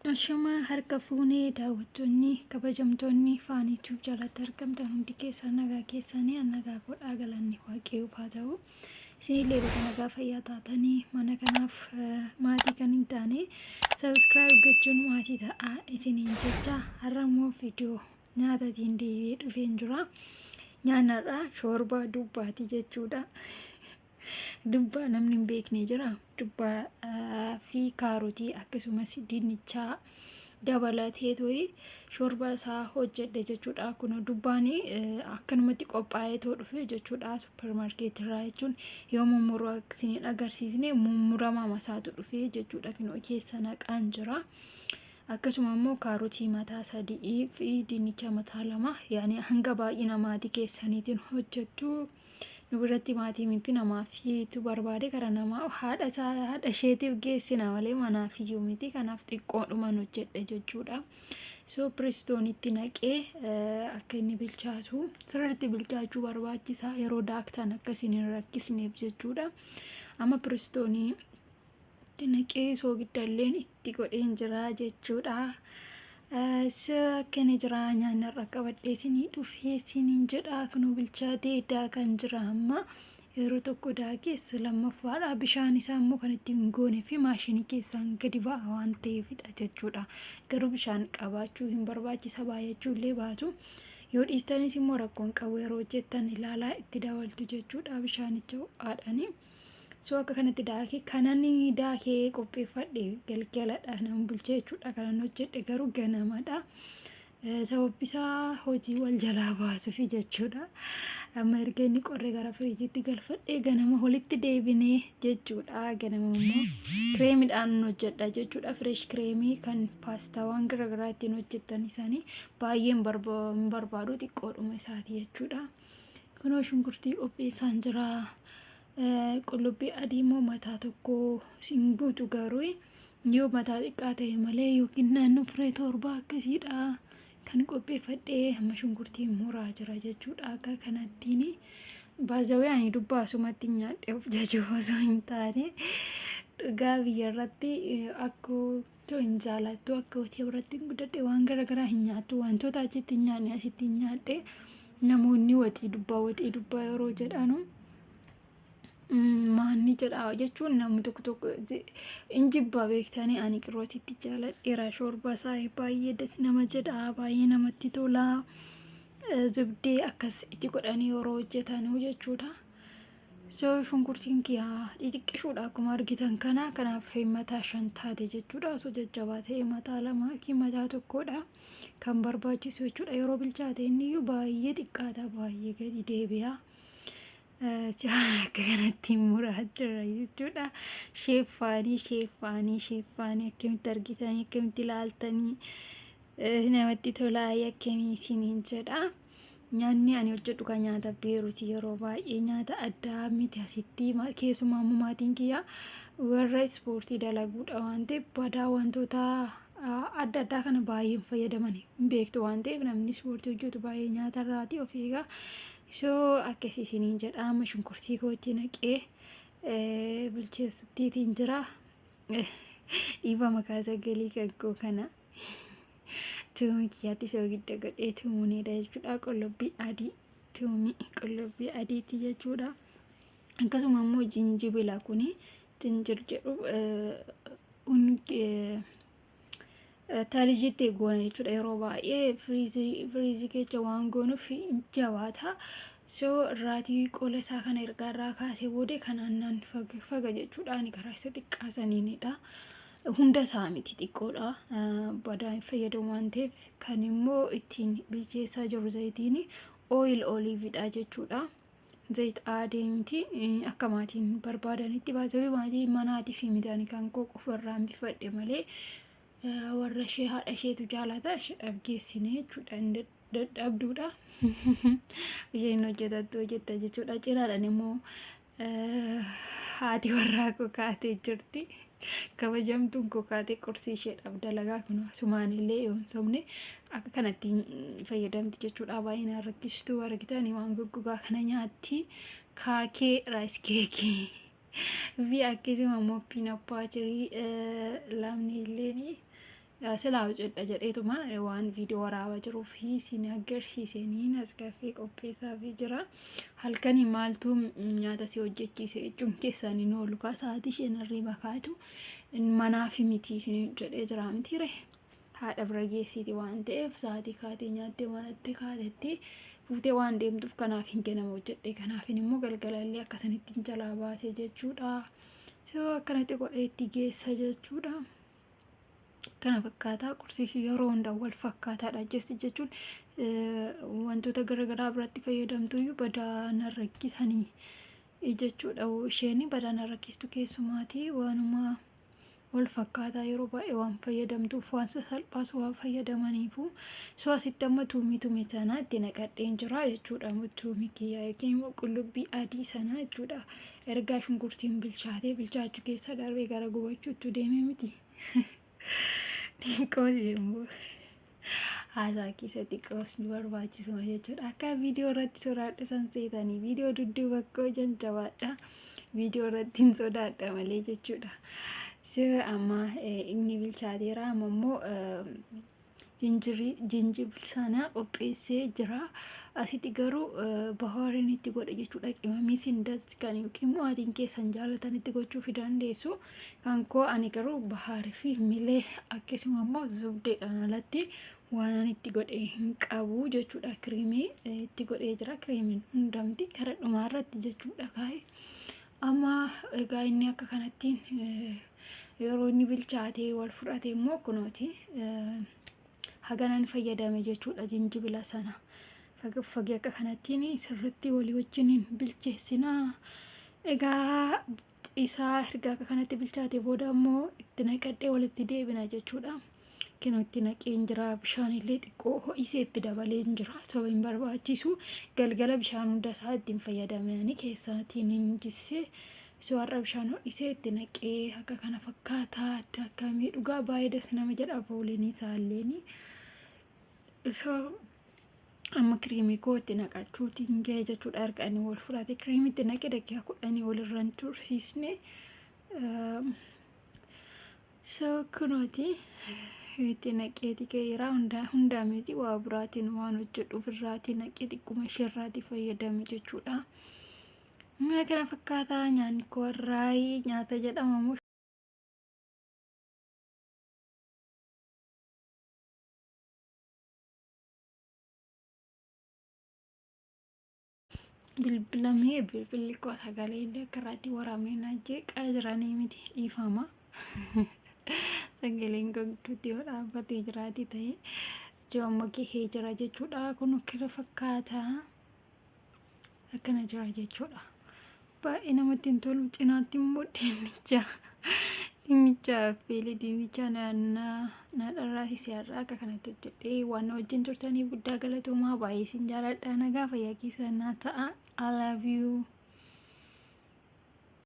Ashama harka fuunee daawwattoonni kabajamtoonni faanichuuf jalatti argamtan hundi keessan nagaa keessanii nagaa godhaa galanni waaqayyoof haa ta'u. Isinillee bakka nagaa fayyaa taatanii mana kanaaf maatii kan hin taane subscribe gochuun maatii ta'aa isiniin jecha har'a immoo viidiyoo nyaatatiin deebi'ee dhufeen jira. Nyaanarraa shoorba dubbaati jechuudha. Dubbaa namni hin beekne jira. Dubbaa fi kaarotii akkasumas dinnichaa dabalatee to'ee shoorba isaa hojjedhe jechuudha. Kun dubbaan akkanumatti qophaa'ee too dhufe jechuudha. Supermarkeetirraa jechuun yoo mummuruu isiniin agarsiisne mummuramaa masaatu dhufe jechuudha. Kun keessa naqaan jira. Akkasuma immoo kaarotii mataa 3 fi dinnicha mataa 2 yaani hanga baay'ina maatii keessaniitiin hojjettu. Nu biratti maatii miti namaaf iyyuu barbaade kara namaa haadha isheetiif geessina malee manaaf iyyuu miti kanaaf xiqqoodhumaan hojjedhe jechuudha. So piristoonitti naqee akka inni bilchaatu sirriitti bilchaachuu barbaachisaa yeroo daaktan akkasiin hin rakkisneef jechuudha. Amma piristoonii naqee soogiddailleen itti godheen jira jechuudha. Akkana jira nyaanarra qabadhee isinii dhufee isiniin jedha kunuu bilchaatee daakan jira amma yeroo tokko daakeessa lammaffaadha bishaan isaa immoo kan ittiin goonee fi maashinii keessaan gadi ba'a waan ta'eefidha jechuudha. Garuu bishaan qabaachuu hin barbaachisa baay'achuu illee baatu yoo dhiistanis immoo rakkoon qabu yeroo hojjettan ilaalaa itti daawaltu jechuudha bishaanicha ho'aadhani. So akka kanatti daakee kanani daakee qopheeffadhe galgaladha nama bulchee jechuudha kanan hojjedhe garuu ganamadha. Sababni isaa hojii wal jalaa baasuufi jechuudha. Amma erga inni qorree gara firiijitti galfadhee ganama walitti deebinee jechuudha. Ganama immoo kireemiidhaan hojjedha jechuudha. Fresh kireemii kan paastaawwan garaagaraa ittiin hojjettan isaanii baay'een barbaadu xiqqoodhuma isaati jechuudha. Kunoo shunkurtii qopheessaan jira. Qullubbii adii immoo mataa tokko hin guutu garuu yoo mataa xiqqaa ta'e malee yookiin naannoo firee torbaa akkasiidha kan qopheeffadhee amma shunkurtii muraa jira jechuudha. Akka kanattiin baazawee ani dubbaa asumatti nyaadhee of jajuu osoo hin taane dhugaa biyya irratti akka hin jaalattu akka hojii irratti guddadhe waan garaagaraa hin nyaattu wantoota achitti hin nyaanne asitti hin nyaadhe namoonni waxii dubbaa yeroo jedhanu. Maanni jedha jechuun namni tokko injibbaa beektanii ani qirootitti jaaladheera shoorba isaa baay'ee nama jedha baay'ee namatti tola. Zubdee akkas itti godhanii yeroo hojjetan jechuudha. So shunkurtiin kiyyaa xixiqqishuudha akkuma argitan kana kanaaf mataa 5 taate jechuudha. So jajjabaa ta'e mataa 2 yookiin mataa 1dha kan barbaachisu jechuudha. Yeroo bilchaate inni iyyuu baay'ee xiqqaata baay'ee gadi deebi'a. Akka kanatti muraa jira jechuudha. Sheeffaanii akkamitti argitanii akkamitti ilaaltanii namatti tolaa akkamii isiniin jedha. Nyaanni ani hojjedhu kan nyaata beeruuti yeroo baay'ee nyaata addaa miti asitti keessumaa immoo maatiin kiyya warra ispoortii dalaguudha waan ta'eef badaa wantoota adda addaa kana baay'een fayyadaman beektu waan ta'eef namni ispoortii hojjetu baay'ee nyaata irraati of eegaa. So akkasii isiniin jedha amma shunkurtii kootti naqee bilcheessuttiitiin jira. Dhiiba makaa sagalee kan koo kana tuumii kiyyaatti soogidda godhee tuumuunidha jechuudha. Qullubbii adii tuumii qullubbii adiitti jechuudha. Akkasuma immoo jinjibila kuni jinjir jedhu taalijitti goona jechuudha. Yeroo baay'ee firiizii keessa waan goonuuf jabaata. So irraatii qola isaa kana ergaarraa kaasee boodee kanaan faga jechuudha. Ani karaa isa xiqqaasaniinidha. Hunda isaa miti xiqqoodha. Badaa hin fayyadamu waan ta'eef kan immoo ittiin bilcheessaa jiru zayitiin oliividha jechuudha. Zayit adeemti akka maatiin barbaadanitti baasawii maatiin manaatii fi midhaan kan koo qofarraan bifadhe malee warra ishee haadha isheetu jaalata ishee geessine jechuudha. Dadhabduudha. Isheen hojjetta jechuudha. Cinaadhaan immoo haati warraa koo kaatee jirti. Kabajamtuun koo kaatee qorsii isheedhaaf dalagaa kun sumaanillee yoo hin sobne akka kanatti fayyadamti jechuudha. Baay'inaan rakkistuu argitanii waan goggogaa kana nyaatti kaakee raayis keekii fi akkasuma immoo piinappaatirii lamni illee silaa hojjedha jedheetuma waan viidiyoo waraabaa jiruuf isin agarsiisaniin as gaaffii qopheessaafii jira. Halkanii maaltu nyaata si hojjechiise jechuun keessaan hin oolu kaa sa'aatii isheen hirriba kaatu manaafi miti isin jedhee jira mitiire haadha bira geessiti waan ta'eef sa'aatii kaatee nyaattee manatti kaatetti fuutee waan deemtuuf kanaaf hin kennamu hojjedhe kanaafin immoo galgalallee akkasanitti jalaa baase jechuudha. So akkanatti godhee itti geessa jechuudha. Kana fakkaataa qursii yeroo hundaa wal fakkaataadha jechuun wantoota garaagaraa biratti fayyadamtuyyuu badana rakkisanii jechuudha. Isheen badana rakkistu keessumaatii waanuma wal fakkaataa yeroo baay'ee waan fayyadamtuuf waan salphaas waan fayyadamaniifu so asitti amma tuumii sanaa itti naqadheen jira jechuudha. Tuumii kiyyaa yookiin immoo qullubbii adii sanaa jechuudha. Ergaa shunkurtiin bilchaachuu keessa darbee gara gubachuutti deemee miti. Xiqqoos immoo haasaa keessatti xiqqoos ni barbaachisuma jechuudha. Akka viidiyoo irratti soraadhu san seetanii viidiyoo dudduuba koo jabaadha. Viidiyoo irratti hin sodaadha malee jechuudha. So amma inni bilchaateera amma immoo jinjibila sana qopheessee jira. Asitti garuu bahaariin itti godhe jechuudha. Qimamii sindas kan yookiin immoo atiin keessan jaalatan itti gochuu fi dandeessu. Kan koo ani garuu bahaarii fi milee akkasuma immoo zubdeedhaan alatti waan ani itti godhe hin qabu jechuudha. Kiriimii itti godhee jira. Kiriimiin hundamti karaa dhumaarratti jechuudha kaa'e. Amma egaa inni akka kanattiin yeroo inni bilchaatee wal fudhate immoo kunooti haganaan fayyadame jechuudha jinjibila sana. Fagee akka kanattiin sirriitti walii wajjin bilcheessinaa. Egaa isaa erga akka kanatti bilchaate booda immoo itti naqadhee walitti deebina jechuudha. Kinoo itti naqeen jira bishaan illee xiqqoo ho'isee itti dabalee jira. Sababa hin barbaachisu galgala bishaan hunda isaa ittiin fayyadamanii keessaatiin hin jissee so har'a bishaan ho'isee itti naqee akka kana fakkaataa adda akkamii dhugaa baay'ee das nama jedha fooliin isaallee. So amma kiriimii koo itti naqachuutiin ga'e jechuudha. Erga inni wal fudhate kiriimii itti naqee daqiiqaa 10 walirra hin tursiisne. So kunooti itti naqeeti ga'eera hundaa miti waa biraatiin waan hojjedhuuf irraatii naqee xiqquma isheerraatii fayyadame jechuudha. Kana fakkaataa nyaanni koo irraa nyaata jedhamamu. Bilbilli koo sagalee illee akkaraatti waraabnee naajjee qaajiranii miti dhiifama. Sagaleen gagduutti yoo dhaabbatee jiraati ta'e joomma gahee jira jechuudha. Kun akkana fakkaata akkana jira jechuudha. Baay'ee namatti hin tolu. Cinaatti immoo dinnichaa affeelee dinnichaa naadharraa siyaarraa akka kanatti hojjedhee waan wajjin turtanii guddaa galatoomaa baay'ee sin jaaladha. Nagaa fayyaa keessan naa ta'a. I love you.